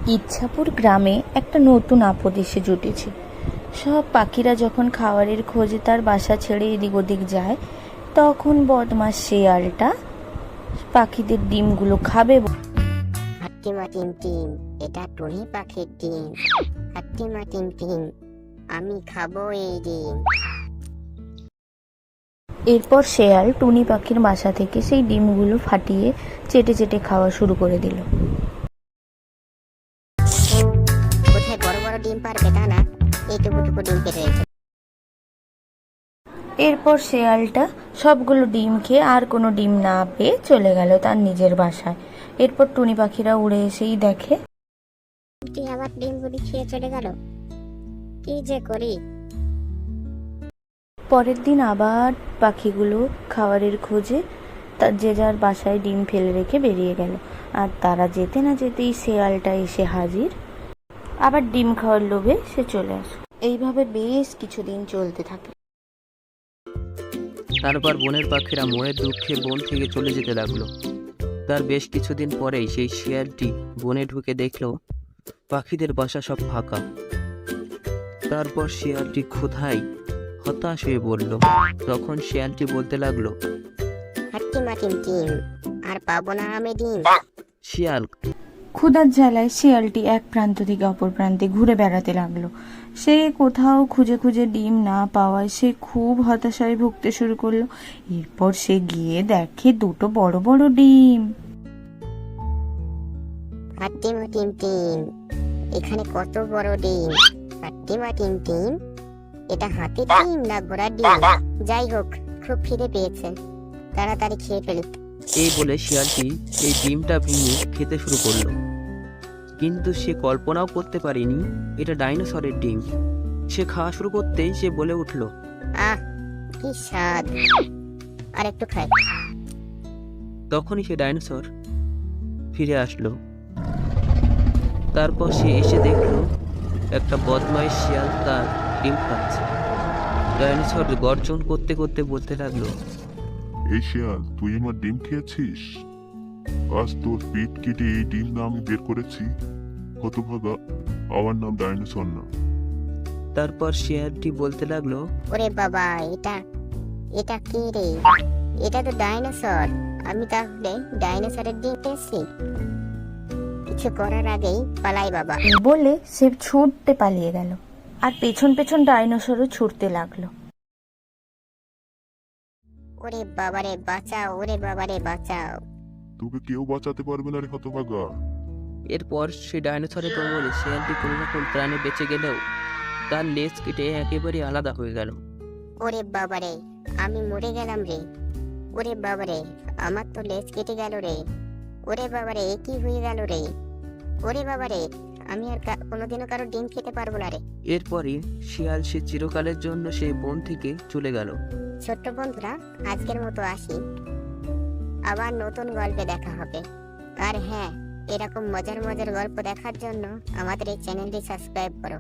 ইচ্ছাপুর গ্রামে একটা নতুন আপদ এসে জুটেছে। সব পাখিরা যখন খাবারের খোঁজে তার বাসা ছেড়ে এদিক ওদিক যায়, তখন বদমাস শেয়ালটা পাখিদের ডিমগুলো খাবে। হাট্টিমা টিম টিম, এটা টুনি পাখির ডিম। হাট্টিমা টিম টিম, আমি খাবো এই ডিম। এরপর শেয়াল টুনি পাখির বাসা থেকে সেই ডিমগুলো ফাটিয়ে চেটে চেটে খাওয়া শুরু করে দিল। কোথায় বড় বড় ডিম পারবে তা না, এইটুকু টুকু ডিম কেটে রেখেছে। এরপর শেয়ালটা সবগুলো ডিম খেয়ে আর কোনো ডিম না পেয়ে চলে গেল তার নিজের বাসায়। এরপর টুনি পাখিরা উড়ে এসেই দেখে আমার ডিমগুলি খেয়ে চলে গেল, কি যে করি। পরের দিন আবার পাখিগুলো খাবারের খোঁজে তার যে যার বাসায় ডিম ফেলে রেখে বেরিয়ে গেল। আর তারা যেতে না যেতেই শেয়ালটা এসে হাজির, আবার ডিম খাওয়ার লোভে সে চলে আসে। এইভাবে বেশ কিছুদিন চলতে থাকে। তারপর বনের পাখিরা মনের দুঃখে বন থেকে চলে যেতে লাগলো। তার বেশ কিছুদিন পরেই সেই শিয়ালটি বনে ঢুকে দেখলো পাখিদের বাসা সব ফাঁকা। তারপর শিয়ালটি ক্ষুধায় হতাশ হয়ে বলল। তখন শিয়ালটি বলতে লাগলো, হাট্টিমা টিম টিম, আর পাবো না আমি ডিম। শিয়াল ক্ষুধার জ্বালায় শিয়ালটি এক প্রান্ত থেকে অপর প্রান্তে ঘুরে বেড়াতে লাগলো। সে কোথাও খুঁজে খুঁজে ডিম না পাওয়ায় সে খুব হতাশায় ভুগতে শুরু করলো। এরপর সে গিয়ে দেখে দুটো বড় বড় ডিম। হাট্টিমা টিম টিম, এখানে কত বড় ডিম। হাট্টিমা টিম টিম, এটা হাতির ডিম না ঘোড়ার ডিম? যাই হোক, খুব খিদে পেয়েছে, তাড়াতাড়ি খেয়ে ফেলি। এই বলে শিয়ালটি এই ডিমটা ভেঙে খেতে শুরু করলো। কিন্তু সে কল্পনাও করতে পারেনি এটা ডাইনোসরের ডিম। সে খাওয়া শুরু করতেই সে বলে উঠলো, আহ, কি স্বাদ, আর একটু খাই। তখনই সে ডাইনোসর ফিরে আসলো। তারপর সে এসে দেখলো একটা বদমাইশ শিয়াল তার ডিম খাচ্ছে। ডাইনোসর গর্জন করতে করতে বলতে লাগলো, এই শিয়াল, তুই আমার ডিম খেয়েছিস? আজ তোর পেট কেটে এই ডিম না আমি বের করেছি। হতভাগা, আমার নাম ডাইনোসর না। তারপর শিয়ালটি বলতে লাগলো, ওরে বাবা, এটা এটা কি রে? এটা তো ডাইনোসর। আমি তাহলে ডাইনোসরের ডিম খেয়েছি। কিছু করার আগেই পালাই বাবা। বলে সে ছুটতে পালিয়ে গেল, আর পেছন পেছন ডাইনোসরও ছুটতে লাগলো। ওরে বাবারে বাঁচাও, ওরে বাবারে বাঁচাও। তোকে কেউ বাঁচাতে পারবে না রে হতভাগা। এরপর সে ডাইনোসরের প্রবলে শিয়ালটি কোনো রকম প্রাণে বেঁচে গেলেও তার লেজ কেটে একেবারে আলাদা হয়ে গেল। ওরে বাবারে, আমি মরে গেলাম রে। ওরে বাবারে, আমার তো লেজ কেটে গেল রে। ওরে বাবারে, এ কি হয়ে গেল রে? ওরে বাবারে, আমি আর কোনোদিনও কারো ডিম খেতে পারবো না রে। এরপরই শিয়াল সে চিরকালের জন্য সেই বন থেকে চলে গেল। ছোট্ট বন্ধুরা, আজকের মতো আসি, আবার নতুন গল্পে দেখা হবে। আর হ্যাঁ, এরকম মজার মজার গল্প দেখার জন্য আমাদের এই চ্যানেলটি সাবস্ক্রাইব করো।